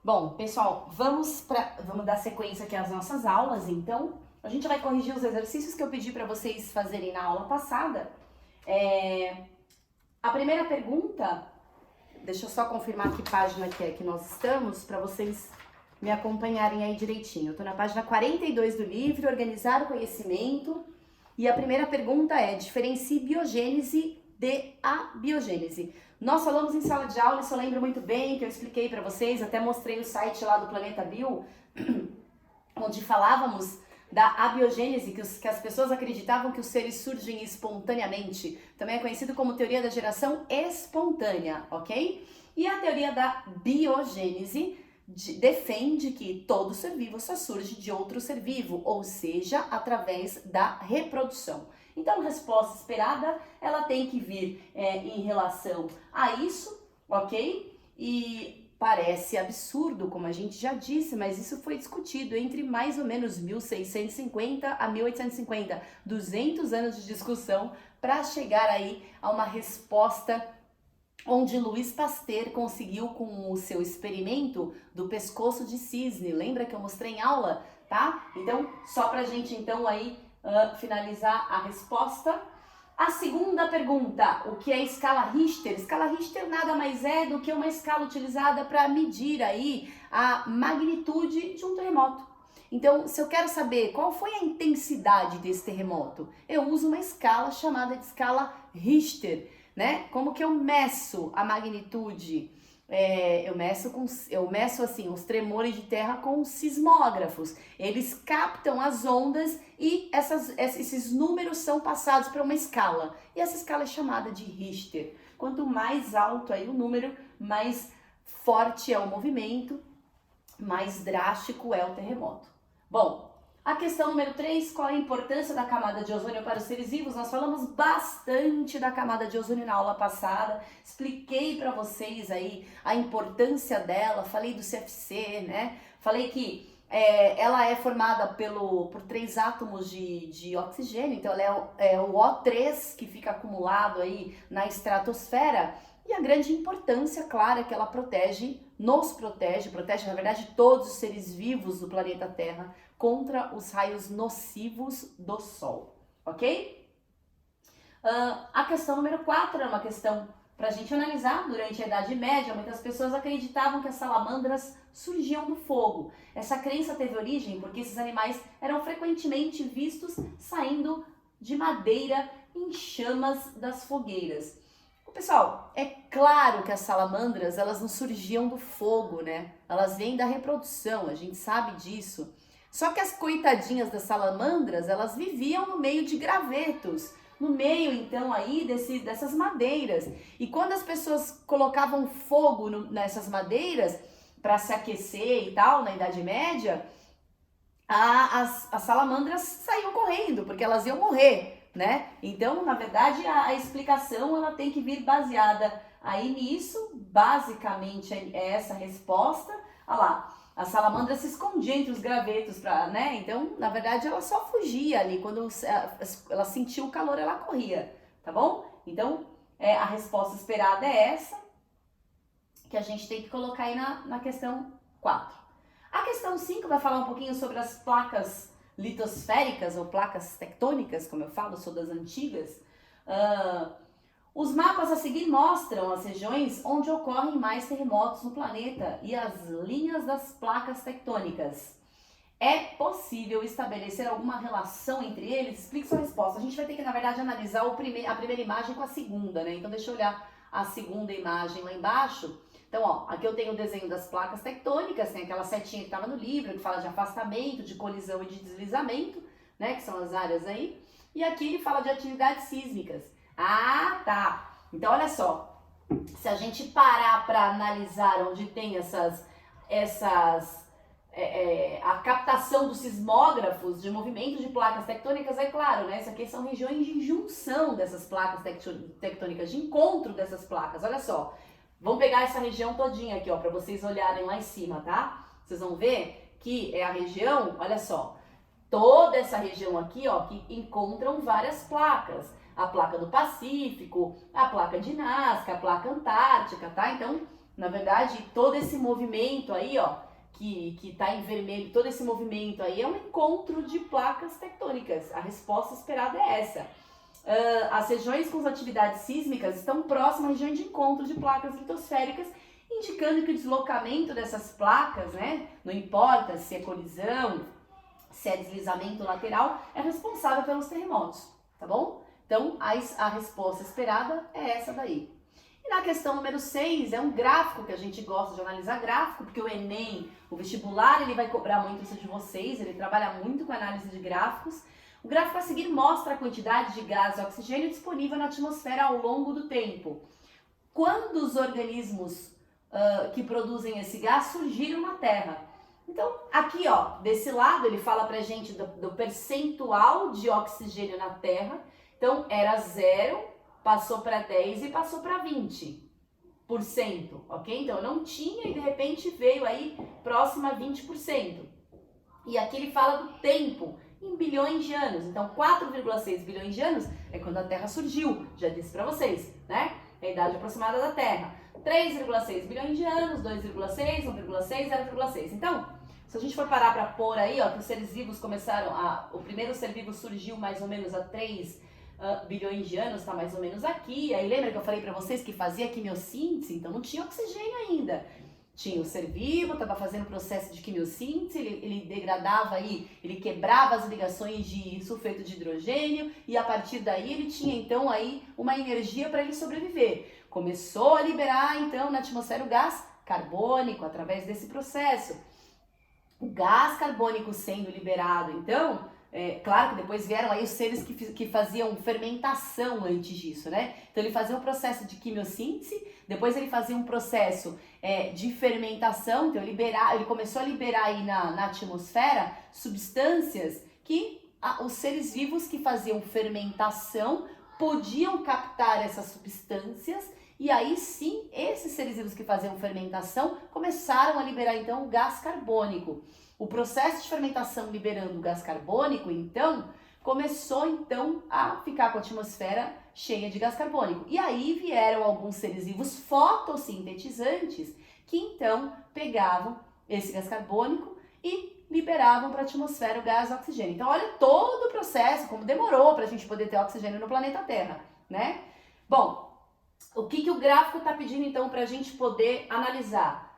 Bom, pessoal, vamos dar sequência aqui às nossas aulas, então. A gente vai corrigir os exercícios que eu pedi para vocês fazerem na aula passada. A primeira pergunta, deixa eu só confirmar que página que é que nós estamos, para vocês me acompanharem aí direitinho. Eu tô na página 42 do livro, Organizar o Conhecimento. E a primeira pergunta é, diferencie biogênese de abiogênese. Nós falamos em sala de aula, isso eu lembro muito bem, que eu expliquei para vocês, até mostrei o site lá do Planeta Bio, onde falávamos da abiogênese, que as pessoas acreditavam que os seres surgem espontaneamente. Também é conhecido como teoria da geração espontânea, ok? E a teoria da biogênese defende que todo ser vivo só surge de outro ser vivo, ou seja, através da reprodução. Então, a resposta esperada, ela tem que vir em relação a isso, ok? E parece absurdo, como a gente já disse, mas isso foi discutido entre mais ou menos 1650 a 1850, 200 anos de discussão para chegar aí a uma resposta onde Louis Pasteur conseguiu com o seu experimento do pescoço de cisne. Lembra que eu mostrei em aula, tá? Então, só pra gente então aí finalizar a resposta. A segunda pergunta, o que é escala Richter? Escala Richter nada mais é do que uma escala utilizada para medir aí a magnitude de um terremoto. Então, se eu quero saber qual foi a intensidade desse terremoto, eu uso uma escala chamada de escala Richter, né? Como que eu meço a magnitude? Eu meço assim os tremores de terra com sismógrafos. Eles captam as ondas e esses números são passados para uma escala. E essa escala é chamada de Richter. Quanto mais alto aí o número, mais forte é o movimento, mais drástico é o terremoto. Bom, a questão número 3, qual a importância da camada de ozônio para os seres vivos? Nós falamos bastante da camada de ozônio na aula passada, expliquei para vocês aí a importância dela, falei do CFC, né? Falei que ela é formada por 3 átomos de oxigênio, então ela é o O3 que fica acumulado aí na estratosfera. E a grande importância, claro, é que ela protege na verdade todos os seres vivos do planeta Terra contra os raios nocivos do Sol, ok? A questão número 4 é uma questão para a gente analisar. Durante a Idade Média, muitas pessoas acreditavam que as salamandras surgiam do fogo. Essa crença teve origem porque esses animais eram frequentemente vistos saindo de madeira em chamas das fogueiras. Pessoal, é claro que as salamandras, elas não surgiam do fogo, né? Elas vêm da reprodução, a gente sabe disso. Só que as coitadinhas das salamandras, elas viviam no meio de gravetos, no meio, então, aí dessas madeiras. E quando as pessoas colocavam fogo nessas madeiras para se aquecer e tal, na Idade Média, as salamandras saíam correndo, porque elas iam morrer, né? Então, na verdade, a explicação ela tem que vir baseada aí nisso. Basicamente é essa resposta. Olha lá, a salamandra se escondia entre os gravetos, né? Então, na verdade, ela só fugia ali. Quando ela sentiu o calor, ela corria, tá bom? Então, a resposta esperada é essa, que a gente tem que colocar aí na questão 4. A questão 5 vai falar um pouquinho sobre as placas litosféricas ou placas tectônicas, como eu falo, sou das antigas. Os mapas a seguir mostram as regiões onde ocorrem mais terremotos no planeta e as linhas das placas tectônicas. É possível estabelecer alguma relação entre eles? Explique sua resposta. A gente vai ter que, na verdade, analisar a primeira imagem com a segunda, né? Então, deixa eu olhar a segunda imagem lá embaixo. Então, ó, aqui eu tenho o desenho das placas tectônicas, tem aquela setinha que estava no livro, que fala de afastamento, de colisão e de deslizamento, né, que são as áreas aí. E aqui ele fala de atividades sísmicas. Ah, tá. Então, olha só, se a gente parar para analisar onde tem a captação dos sismógrafos de movimento de placas tectônicas, é claro, né, isso aqui são regiões de junção dessas placas tectônicas, de encontro dessas placas, olha só. Vamos pegar essa região todinha aqui, ó, para vocês olharem lá em cima, tá? Vocês vão ver que é a região, olha só, toda essa região aqui, ó, que encontram várias placas. A placa do Pacífico, a placa de Nazca, a placa Antártica, tá? Então, Na verdade, todo esse movimento aí, ó, que tá em vermelho, todo esse movimento aí é um encontro de placas tectônicas. A resposta esperada é essa. As regiões com atividades sísmicas estão próximas à região de encontro de placas litosféricas, indicando que o deslocamento dessas placas, né, não importa se é colisão, se é deslizamento lateral, é responsável pelos terremotos, tá bom? Então, a resposta esperada é essa daí. E na questão número 6, é um gráfico que a gente gosta de analisar gráfico, porque o Enem, o vestibular, ele vai cobrar muito isso de vocês, ele trabalha muito com análise de gráficos. O gráfico a seguir mostra a quantidade de gás e oxigênio disponível na atmosfera ao longo do tempo. Quando os organismos que produzem esse gás surgiram na Terra. Então, aqui, ó, desse lado, ele fala pra gente do percentual de oxigênio na Terra. Então, era 0, passou para 10 e passou para 20%, ok? Então, não tinha e de repente veio aí próximo a 20%. E aqui ele fala do tempo, em bilhões de anos. Então, 4,6 bilhões de anos é quando a Terra surgiu, já disse para vocês, né? É a idade aproximada da Terra. 3,6 bilhões de anos, 2,6, 1,6, 0,6. Então, se a gente for parar para pôr aí, ó, que os seres vivos o primeiro ser vivo surgiu mais ou menos há 3 bilhões de anos, tá mais ou menos aqui. Aí lembra que eu falei para vocês que fazia quimiossíntese? Então não tinha oxigênio ainda. Tinha o ser vivo, estava fazendo processo de quimiossíntese, ele degradava aí, ele quebrava as ligações de sulfeto de hidrogênio e a partir daí ele tinha então aí uma energia para ele sobreviver. Começou a liberar então na atmosfera o gás carbônico através desse processo. O gás carbônico sendo liberado, então, claro que depois vieram aí os seres que faziam fermentação antes disso, né? Então ele fazia um processo de quimiossíntese, depois ele fazia um processo de fermentação, então ele começou a liberar aí na atmosfera substâncias que os seres vivos que faziam fermentação podiam captar essas substâncias. E aí sim, esses seres vivos que faziam fermentação começaram a liberar então o gás carbônico. O processo de fermentação liberando o gás carbônico, então, começou então a ficar com a atmosfera cheia de gás carbônico. E aí vieram alguns seres vivos fotossintetizantes que então pegavam esse gás carbônico e liberavam para a atmosfera o gás e o oxigênio. Então olha todo o processo, como demorou para a gente poder ter oxigênio no planeta Terra, né? Bom, o que o gráfico está pedindo então para a gente poder analisar?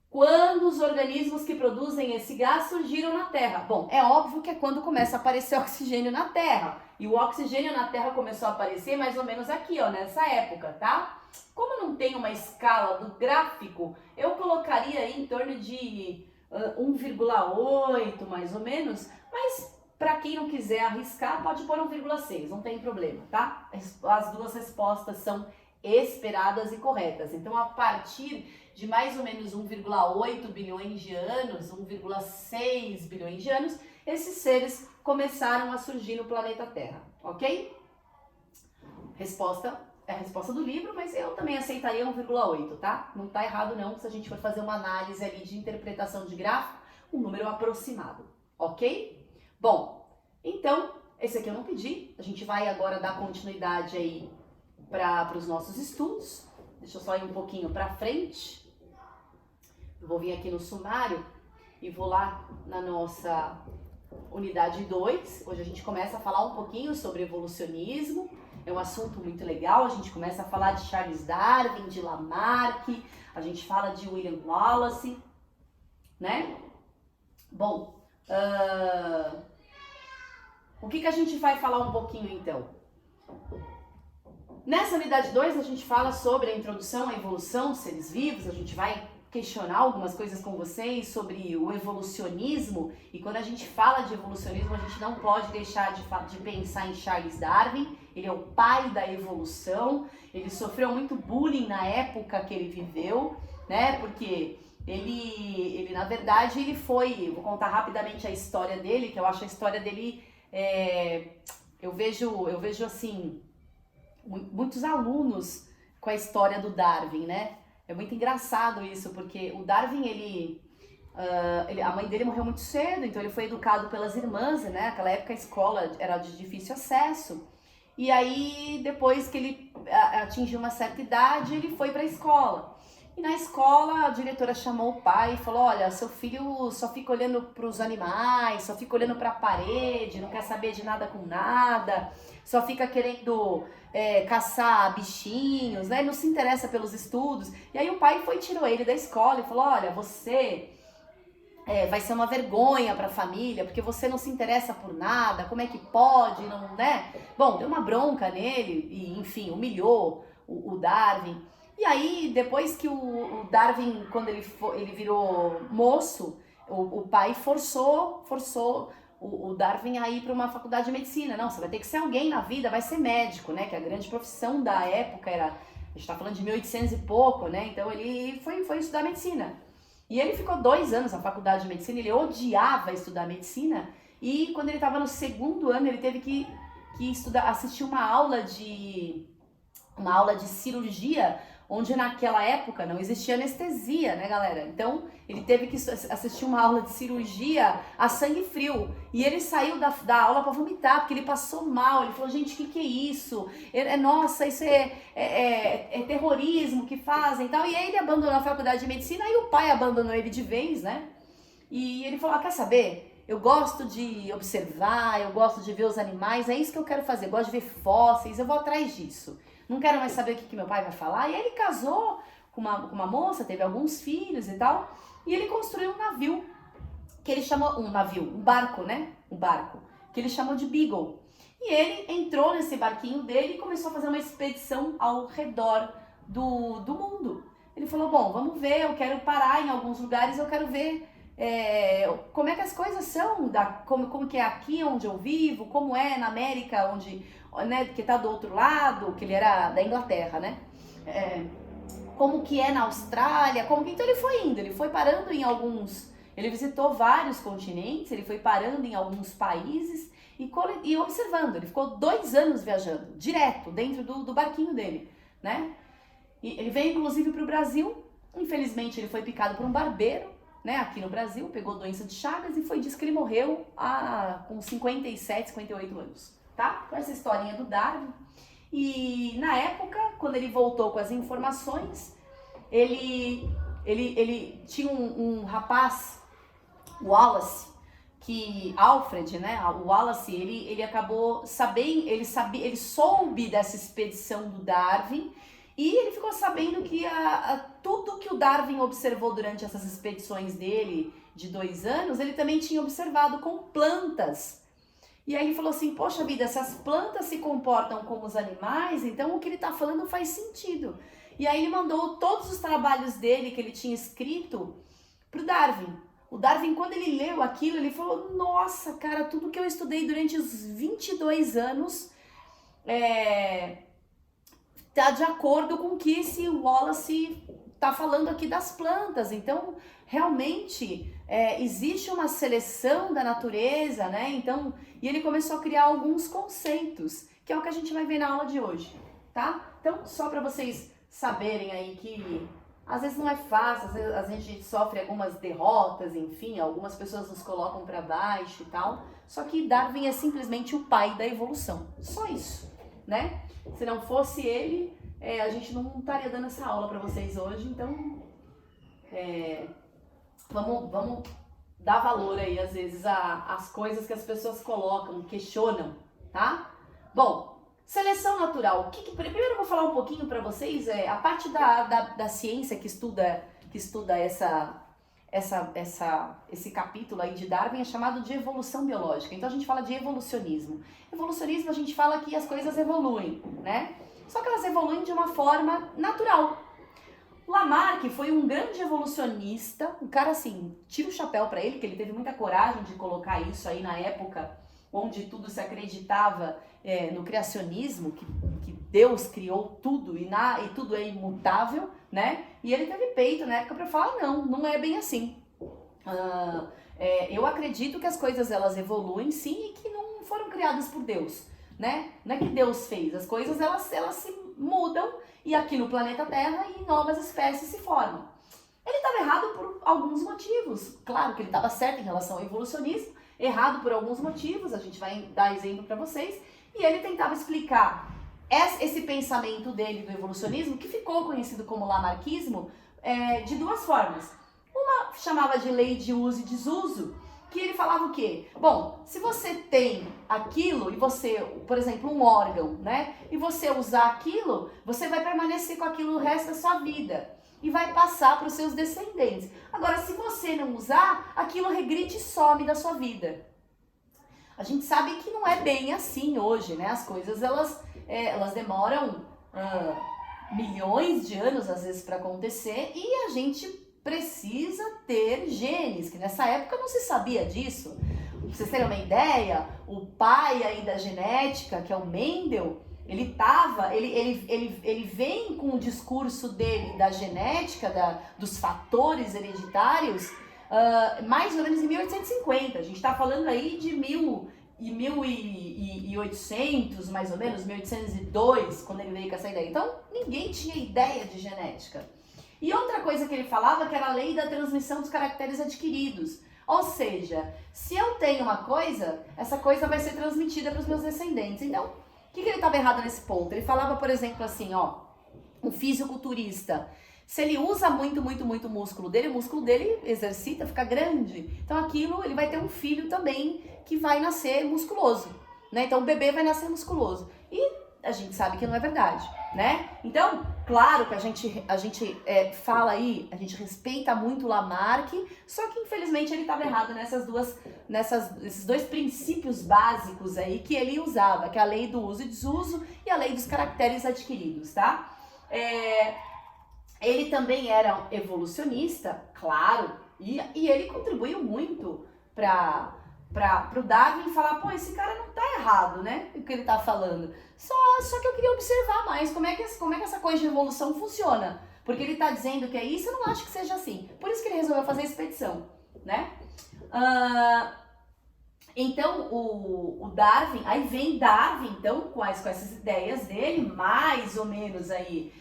Quando os organismos que produzem esse gás surgiram na Terra? Bom, é óbvio que é quando começa a aparecer oxigênio na Terra. E o oxigênio na Terra começou a aparecer mais ou menos aqui, ó, nessa época, tá? Como não tem uma escala do gráfico, eu colocaria aí em torno de 1,8 mais ou menos, mas para quem não quiser arriscar, pode pôr 1,6, não tem problema, tá? As duas respostas são esperadas e corretas. Então, a partir de mais ou menos 1,8 bilhões de anos, 1,6 bilhões de anos, esses seres começaram a surgir no planeta Terra, ok? Resposta é a resposta do livro, mas eu também aceitaria 1,8, tá? Não tá errado não, se a gente for fazer uma análise ali de interpretação de gráfico, um número aproximado, ok? Bom, então, esse aqui eu não pedi, a gente vai agora dar continuidade aí para os nossos estudos. Deixa eu só ir um pouquinho para frente. Eu vou vir aqui no sumário e vou lá na nossa unidade 2. Hoje a gente começa a falar um pouquinho sobre evolucionismo. É um assunto muito legal. A gente começa a falar de Charles Darwin, de Lamarck, a gente fala de William Wallace, né? Bom, o que a gente vai falar um pouquinho então? Nessa unidade 2 a gente fala sobre a introdução à evolução dos seres vivos, a gente vai questionar algumas coisas com vocês sobre o evolucionismo, e quando a gente fala de evolucionismo a gente não pode deixar de pensar em Charles Darwin. Ele é o pai da evolução, ele sofreu muito bullying na época que ele viveu, né, porque ele na verdade, ele foi, vou contar rapidamente a história dele, que eu acho a história dele, eu vejo assim, muitos alunos com a história do Darwin, né? É muito engraçado isso, porque o Darwin, a mãe dele morreu muito cedo, então ele foi educado pelas irmãs, né? Naquela época a escola era de difícil acesso. E aí, depois que ele atingiu uma certa idade, ele foi para a escola. E na escola a diretora chamou o pai e falou, olha, seu filho só fica olhando para os animais, só fica olhando para a parede, não quer saber de nada com nada, só fica querendo caçar bichinhos, né? Não se interessa pelos estudos. E aí o pai foi e tirou ele da escola e falou, olha, você vai ser uma vergonha para a família, porque você não se interessa por nada, como é que pode, não, né? Bom, deu uma bronca nele e, enfim, humilhou o Darwin. E aí, depois que o Darwin, quando ele virou moço, o pai forçou o Darwin a ir para uma faculdade de medicina. Não, você vai ter que ser alguém na vida, vai ser médico, né? Que a grande profissão da época era, a gente tá falando de 1800 e pouco, né? Então ele foi estudar medicina. E ele ficou 2 anos na faculdade de medicina, ele odiava estudar medicina. E quando ele estava no 2º ano, ele teve que assistir uma aula de cirurgia, onde naquela época não existia anestesia, né, galera? Então, ele teve que assistir uma aula de cirurgia a sangue frio. E ele saiu da aula para vomitar, porque ele passou mal. Ele falou, gente, o que é isso? Nossa, isso é terrorismo que fazem e tal. E aí ele abandonou a faculdade de medicina e o pai abandonou ele de vez, né? E ele falou, quer saber? Eu gosto de observar, eu gosto de ver os animais, é isso que eu quero fazer. Eu gosto de ver fósseis, eu vou atrás disso. Não quero mais saber o que meu pai vai falar. E aí ele casou com uma moça, teve alguns filhos e tal. E ele construiu um navio, que ele chamou, um barco, né? Um barco, que ele chamou de Beagle. E ele entrou nesse barquinho dele e começou a fazer uma expedição ao redor do mundo. Ele falou, bom, vamos ver, eu quero parar em alguns lugares, eu quero ver como é que as coisas são, como que é aqui onde eu vivo, como é na América, onde... né, que tá do outro lado, que ele era da Inglaterra, né? Como que é na Austrália, então ele foi indo, ele foi parando em alguns, ele visitou vários continentes, ele foi parando em alguns países e observando. Ele ficou 2 anos viajando, direto, dentro do barquinho dele, né? E ele veio inclusive para o Brasil. Infelizmente ele foi picado por um barbeiro, né, aqui no Brasil, pegou doença de Chagas e foi disso que ele morreu com 57, 58 anos. Tá? Com essa historinha do Darwin. E na época, quando ele voltou com as informações, ele tinha um rapaz, o Wallace, Alfred, né? O Wallace, ele acabou sabendo, ele soube dessa expedição do Darwin e ele ficou sabendo que tudo que o Darwin observou durante essas expedições dele de 2 anos, ele também tinha observado com plantas. E aí ele falou assim, poxa vida, se as plantas se comportam como os animais, então o que ele está falando faz sentido. E aí ele mandou todos os trabalhos dele que ele tinha escrito pro Darwin. O Darwin, quando ele leu aquilo, ele falou, nossa, cara, tudo que eu estudei durante os 22 anos tá de acordo com o que esse Wallace tá falando aqui das plantas. Então, realmente... existe uma seleção da natureza, né? Então, e ele começou a criar alguns conceitos, que é o que a gente vai ver na aula de hoje, tá? Então, só para vocês saberem aí que às vezes não é fácil, às vezes a gente sofre algumas derrotas, enfim, algumas pessoas nos colocam para baixo e tal, só que Darwin é simplesmente o pai da evolução, só isso, né? Se não fosse ele, a gente não estaria dando essa aula para vocês hoje, então... Vamos dar valor aí, às vezes, às coisas que as pessoas colocam, questionam, tá? Bom, seleção natural. Primeiro eu vou falar um pouquinho para vocês, a parte da ciência que estuda esse capítulo aí de Darwin é chamado de evolução biológica. Então a gente fala de evolucionismo. Evolucionismo, a gente fala que as coisas evoluem, né? Só que elas evoluem de uma forma natural. Lamarck foi um grande evolucionista, um cara assim, tira o chapéu para ele, que ele teve muita coragem de colocar isso aí na época onde tudo se acreditava no criacionismo, que Deus criou tudo e tudo é imutável, né? E ele teve peito na época para falar, não é bem assim. Eu acredito que as coisas elas evoluem sim e que não foram criadas por Deus, né? Não é que Deus fez, as coisas elas se mudam e aqui no planeta Terra e novas espécies se formam. Ele estava errado por alguns motivos. Claro que ele estava certo em relação ao evolucionismo, errado por alguns motivos, a gente vai dar exemplo para vocês. E ele tentava explicar esse pensamento dele do evolucionismo, que ficou conhecido como lamarquismo, de duas formas. Uma chamava de lei de uso e desuso, que ele falava o quê? Bom, se você tem aquilo e você, por exemplo, um órgão, né? E você usar aquilo, você vai permanecer com aquilo o resto da sua vida e vai passar para os seus descendentes. Agora, se você não usar, aquilo regride e some da sua vida. A gente sabe que não é bem assim hoje, né? As coisas, elas demoram milhões de anos, às vezes, para acontecer, e a gente precisa ter genes, que nessa época não se sabia disso. Pra vocês terem uma ideia, o pai aí da genética, que é o Mendel, ele vem com o discurso dele da genética, dos fatores hereditários, mais ou menos em 1850. A gente está falando aí de 1800, mais ou menos, 1802, quando ele veio com essa ideia. Então, ninguém tinha ideia de genética. E outra coisa que ele falava, que era a lei da transmissão dos caracteres adquiridos. Ou seja, se eu tenho uma coisa, essa coisa vai ser transmitida para os meus descendentes. Então, o que ele estava errado nesse ponto? Ele falava, por exemplo, assim, um fisiculturista, se ele usa muito o músculo dele exercita, fica grande. Então aquilo, ele vai ter um filho também que vai nascer musculoso, né? Então o bebê vai nascer musculoso. E a gente sabe que não é verdade, né? Então, claro que a gente fala aí, a gente respeita muito o Lamarck, só que infelizmente ele estava errado nesses dois princípios básicos aí que ele usava, que é a lei do uso e desuso e a lei dos caracteres adquiridos, tá? Ele também era evolucionista, claro, e ele contribuiu muito para o Darwin falar, pô, esse cara não tá errado, né, o que ele tá falando. Só que eu queria observar mais como é que essa coisa de evolução funciona. Porque ele tá dizendo que é isso, eu não acho que seja assim. Por isso que ele resolveu fazer a expedição, né? Então, o Darwin, aí vem Darwin, então, com essas ideias dele, mais ou menos aí,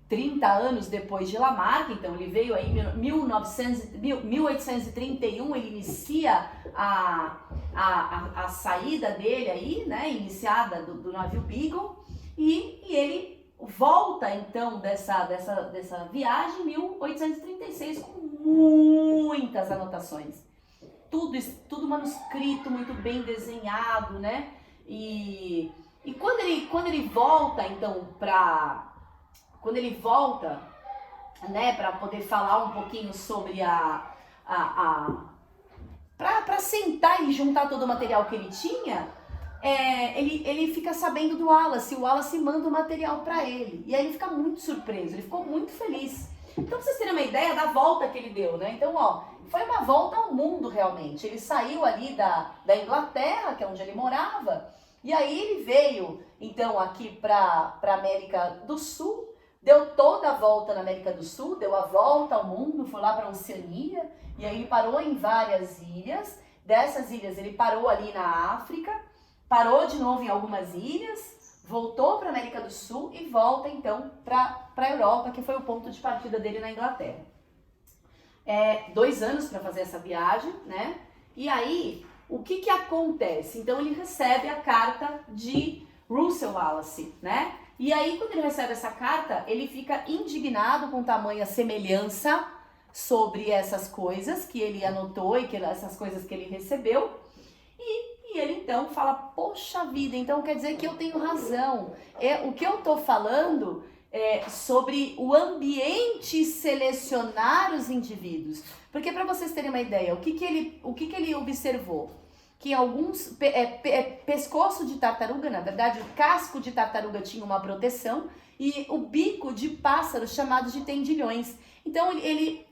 30 anos depois de Lamarck. Então ele veio aí em 1831, ele inicia a saída dele aí, né, iniciada do navio Beagle, e ele volta então dessa viagem em 1836 com muitas anotações, tudo manuscrito, muito bem desenhado, né, e quando ele volta então quando ele volta, né, para poder falar um pouquinho sobre para sentar e juntar todo o material que ele tinha, ele fica sabendo do Wallace, o Wallace manda o material para ele, e aí ele fica muito surpreso, ele ficou muito feliz. Então, pra vocês terem uma ideia da volta que ele deu, né? Então, foi uma volta ao mundo realmente. Ele saiu ali da Inglaterra, que é onde ele morava, e aí ele veio, então, aqui para América do Sul, deu toda a volta na América do Sul, deu a volta ao mundo, foi lá para a Oceania, e aí ele parou em várias ilhas. Dessas ilhas ele parou ali na África, parou de novo em algumas ilhas, voltou para a América do Sul e volta então para a Europa, que foi o ponto de partida dele na Inglaterra. 2 anos para fazer essa viagem, né? E aí, o que acontece? Então ele recebe a carta de Russel Wallace, né? E aí, quando ele recebe essa carta, ele fica indignado com tamanha semelhança sobre essas coisas que ele anotou e essas coisas que ele recebeu. E ele então fala, poxa vida, então quer dizer que eu tenho razão. O que eu tô falando é sobre o ambiente selecionar os indivíduos. Porque para vocês terem uma ideia, o que ele observou? Que alguns pescoço de tartaruga, na verdade, o casco de tartaruga tinha uma proteção e o bico de pássaros chamados de tendilhões. Então ele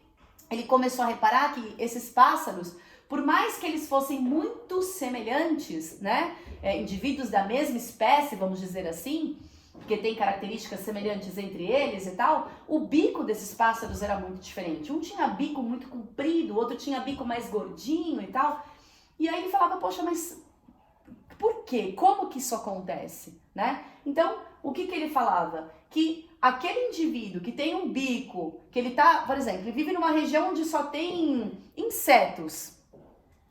começou a reparar que esses pássaros, por mais que eles fossem muito semelhantes, né, indivíduos da mesma espécie, vamos dizer assim, porque tem características semelhantes entre eles e tal, o bico desses pássaros era muito diferente. Um tinha bico muito comprido, o outro tinha bico mais gordinho e tal. E aí ele falava, poxa, mas por quê? Como que isso acontece, né? Então, o que ele falava? Que aquele indivíduo que tem um bico, que ele tá, por exemplo, ele vive numa região onde só tem insetos.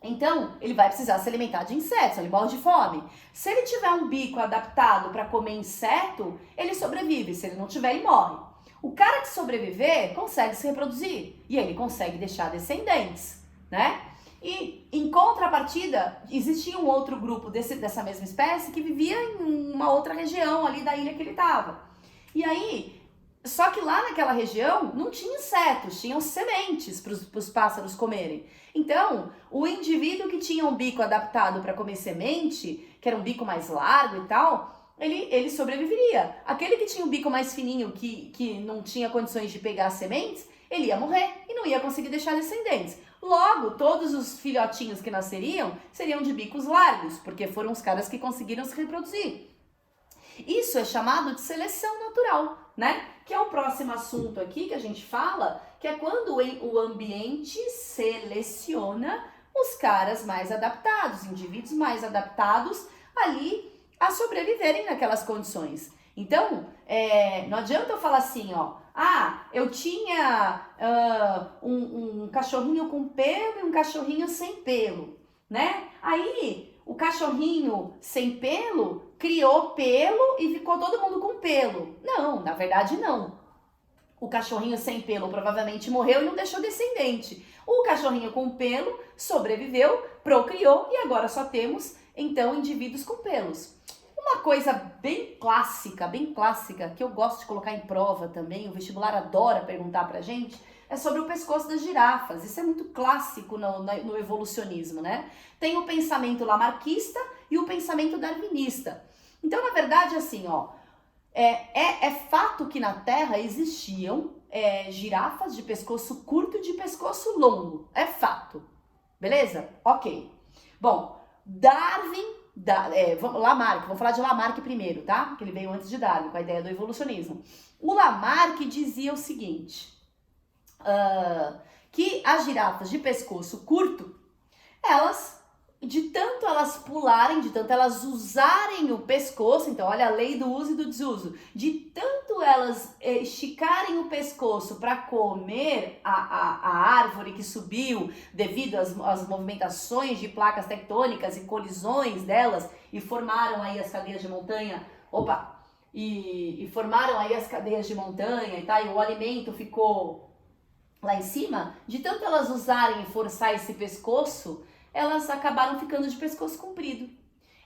Então, ele vai precisar se alimentar de insetos, ele morre de fome. Se ele tiver um bico adaptado para comer inseto, ele sobrevive. Se ele não tiver, ele morre. O cara que sobreviver consegue se reproduzir e ele consegue deixar descendentes, né? E em contrapartida, existia um outro grupo dessa mesma espécie que vivia em uma outra região ali da ilha que ele estava. E aí, só que lá naquela região não tinha insetos, tinham sementes para os pássaros comerem. Então, o indivíduo que tinha um bico adaptado para comer semente, que era um bico mais largo e tal, ele sobreviveria. Aquele que tinha um bico mais fininho, que não tinha condições de pegar sementes, ele ia morrer e não ia conseguir deixar descendentes. Logo, todos os filhotinhos que nasceriam seriam de bicos largos, porque foram os caras que conseguiram se reproduzir. Isso é chamado de seleção natural, né? Que é o próximo assunto aqui que a gente fala, que é quando o ambiente seleciona os caras mais adaptados, indivíduos mais adaptados ali a sobreviverem naquelas condições. Então, não adianta eu falar assim, ó, eu tinha um cachorrinho com pelo e um cachorrinho sem pelo, né? Aí, o cachorrinho sem pelo criou pelo e ficou todo mundo com pelo. Não, na verdade não. O cachorrinho sem pelo provavelmente morreu e não deixou descendente. O cachorrinho com pelo sobreviveu, procriou e agora só temos, então, indivíduos com pelos. Uma coisa bem clássica, que eu gosto de colocar em prova também, o vestibular adora perguntar pra gente, é sobre o pescoço das girafas. Isso é muito clássico no evolucionismo, né? Tem o pensamento lamarquista e o pensamento darwinista. Então, na verdade, assim, ó, é fato que na Terra existiam girafas de pescoço curto e de pescoço longo. É fato. Beleza? Ok. Bom, Darwin... Lamarck, vou falar de Lamarck primeiro, tá? Que ele veio antes de Darwin, com a ideia do evolucionismo. O Lamarck dizia o seguinte, que as girafas de pescoço curto, de tanto elas pularem, de tanto elas usarem o pescoço, então olha a lei do uso e do desuso, de tanto elas esticarem o pescoço para comer a árvore que subiu devido às movimentações de placas tectônicas e colisões delas e formaram aí as cadeias de montanha, e formaram aí as cadeias de montanha e o alimento ficou lá em cima, de tanto elas usarem e forçar esse pescoço, elas acabaram ficando de pescoço comprido.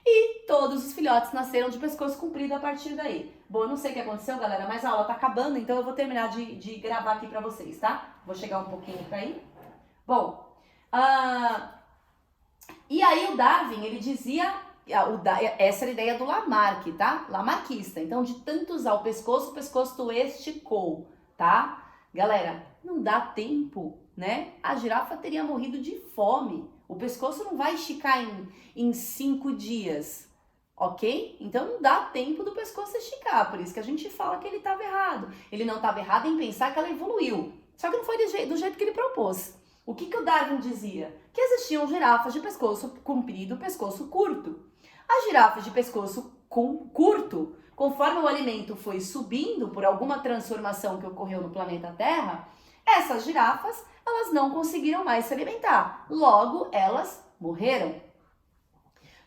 E todos os filhotes nasceram de pescoço comprido a partir daí. Bom, eu não sei o que aconteceu, galera, mas a aula tá acabando, então eu vou terminar de gravar aqui pra vocês, tá? Vou chegar um pouquinho pra aí. Bom, e aí o Darwin, ele dizia... Essa era a ideia do Lamarck, tá? Lamarquista. Então, de tanto usar o pescoço esticou, tá? Galera, não dá tempo, né? A girafa teria morrido de fome. O pescoço não vai esticar em 5 dias, ok? Então não dá tempo do pescoço esticar, por isso que a gente fala que ele estava errado. Ele não estava errado em pensar que ela evoluiu, só que não foi do jeito que ele propôs. O que o Darwin dizia? Que existiam girafas de pescoço comprido e pescoço curto. As girafas de pescoço curto, conforme o alimento foi subindo por alguma transformação que ocorreu no planeta Terra, essas girafas, elas não conseguiram mais se alimentar. Logo, elas morreram.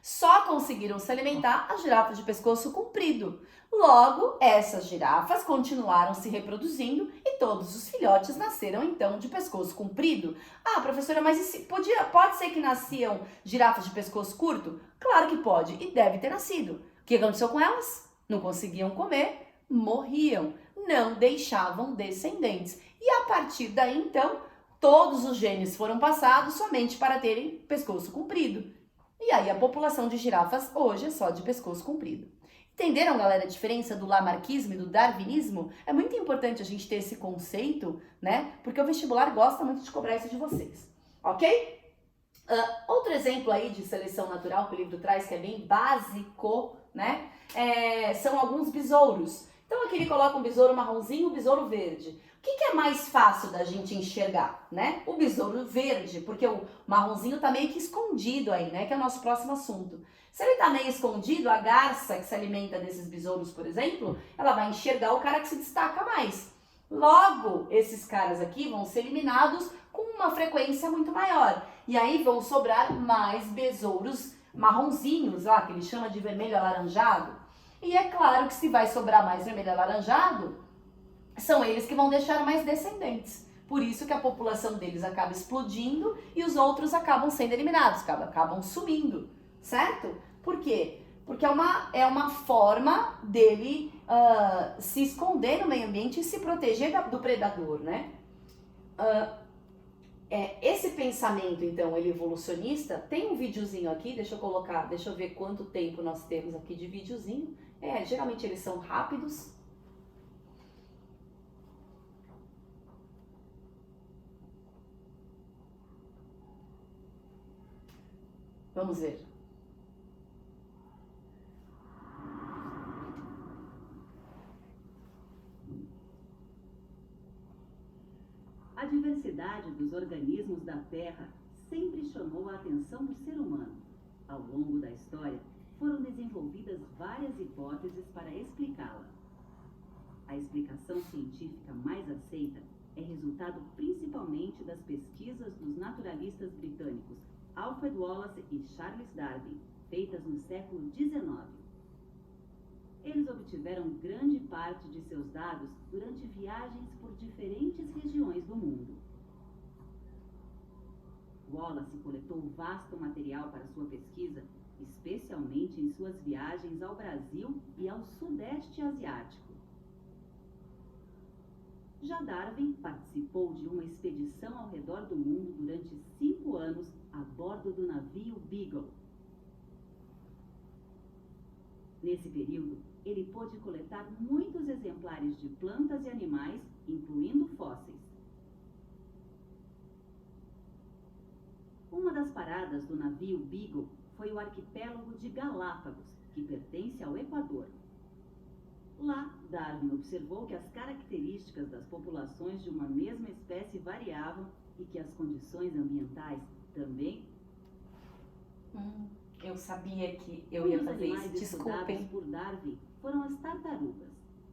Só conseguiram se alimentar as girafas de pescoço comprido. Logo, essas girafas continuaram se reproduzindo e todos os filhotes nasceram, então, de pescoço comprido. Ah, professora, mas pode ser que nasciam girafas de pescoço curto? Claro que pode e deve ter nascido. O que aconteceu com elas? Não conseguiam comer, morriam, não deixavam descendentes. E a partir daí, então, todos os genes foram passados somente para terem pescoço comprido. E aí a população de girafas hoje é só de pescoço comprido. Entenderam, galera, a diferença do lamarquismo e do darwinismo? É muito importante a gente ter esse conceito, né? Porque o vestibular gosta muito de cobrar isso de vocês, ok? Outro exemplo aí de seleção natural que o livro traz, que é bem básico, né? São alguns besouros. Então aqui ele coloca um besouro marronzinho e um besouro verde. O que é mais fácil da gente enxergar, né? O besouro verde, porque o marronzinho tá meio que escondido aí, né? Que é o nosso próximo assunto. Se ele tá meio escondido, a garça que se alimenta desses besouros, por exemplo, ela vai enxergar o cara que se destaca mais. Logo, esses caras aqui vão ser eliminados com uma frequência muito maior. E aí vão sobrar mais besouros marronzinhos, lá, que ele chama de vermelho alaranjado. E é claro que se vai sobrar mais vermelho alaranjado, são eles que vão deixar mais descendentes. Por isso que a população deles acaba explodindo e os outros acabam sendo eliminados, acabam sumindo, certo? Por quê? Porque é uma forma dele se esconder no meio ambiente e se proteger do predador, né? Esse pensamento, então, ele evolucionista, tem um videozinho aqui, deixa eu ver quanto tempo nós temos aqui de videozinho. Geralmente eles são rápidos. Vamos ver. A diversidade dos organismos da Terra sempre chamou a atenção do ser humano. Ao longo da história, foram desenvolvidas várias hipóteses para explicá-la. A explicação científica mais aceita é resultado principalmente das pesquisas dos naturalistas britânicos Alfred Wallace e Charles Darwin, feitas no século XIX. Eles obtiveram grande parte de seus dados durante viagens por diferentes regiões do mundo. Wallace coletou vasto material para sua pesquisa, especialmente em suas viagens ao Brasil e ao Sudeste Asiático. Já Darwin participou de uma expedição ao redor do mundo durante 5 anos a bordo do navio Beagle. Nesse período, ele pôde coletar muitos exemplares de plantas e animais, incluindo fósseis. Uma das paradas do navio Beagle foi o arquipélago de Galápagos, que pertence ao Equador. Lá, Darwin observou que as características das populações de uma mesma espécie variavam e que as condições ambientais também. Eu sabia que eu ia fazer isso, desculpem. Por Darwin foram as tartarugas.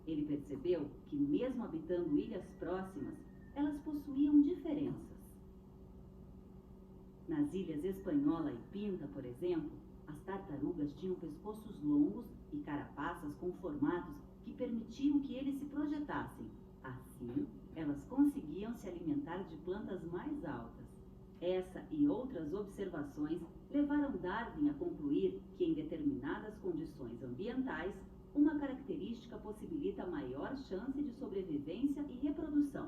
Ele percebeu que mesmo habitando ilhas próximas, elas possuíam diferenças. Nas ilhas Espanhola e Pinta, por exemplo, as tartarugas tinham pescoços longos e carapaças com formatos que permitiam que eles se projetassem. Assim, elas conseguiam se alimentar de plantas mais altas. Essa e outras observações levaram Darwin a concluir que em determinadas condições ambientais, uma característica possibilita maior chance de sobrevivência e reprodução.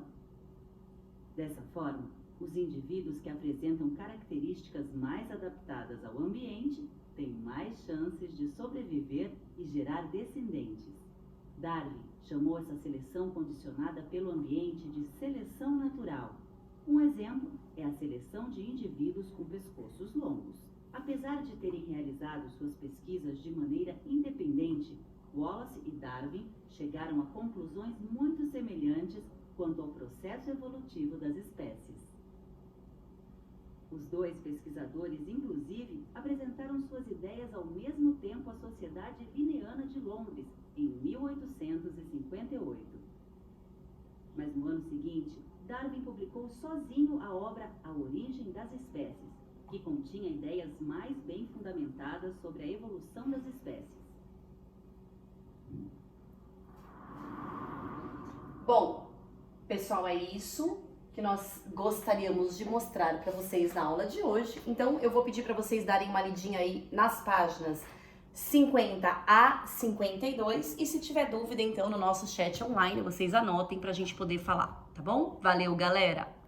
Dessa forma, os indivíduos que apresentam características mais adaptadas ao ambiente têm mais chances de sobreviver e gerar descendentes. Darwin chamou essa seleção condicionada pelo ambiente de seleção natural. Um exemplo é a seleção de indivíduos com pescoços longos. Apesar de terem realizado suas pesquisas de maneira independente, Wallace e Darwin chegaram a conclusões muito semelhantes quanto ao processo evolutivo das espécies. Os dois pesquisadores, inclusive, apresentaram suas ideias ao mesmo tempo à Sociedade Linneana de Londres, em 1858. Mas no ano seguinte, Darwin publicou sozinho a obra A Origem das Espécies, que continha ideias mais bem fundamentadas sobre a evolução das espécies. Bom, pessoal, é isso que nós gostaríamos de mostrar para vocês na aula de hoje. Então, eu vou pedir para vocês darem uma lidinha aí nas páginas 50 a 52 e se tiver dúvida, então, no nosso chat online, vocês anotem para a gente poder falar, tá bom? Valeu, galera!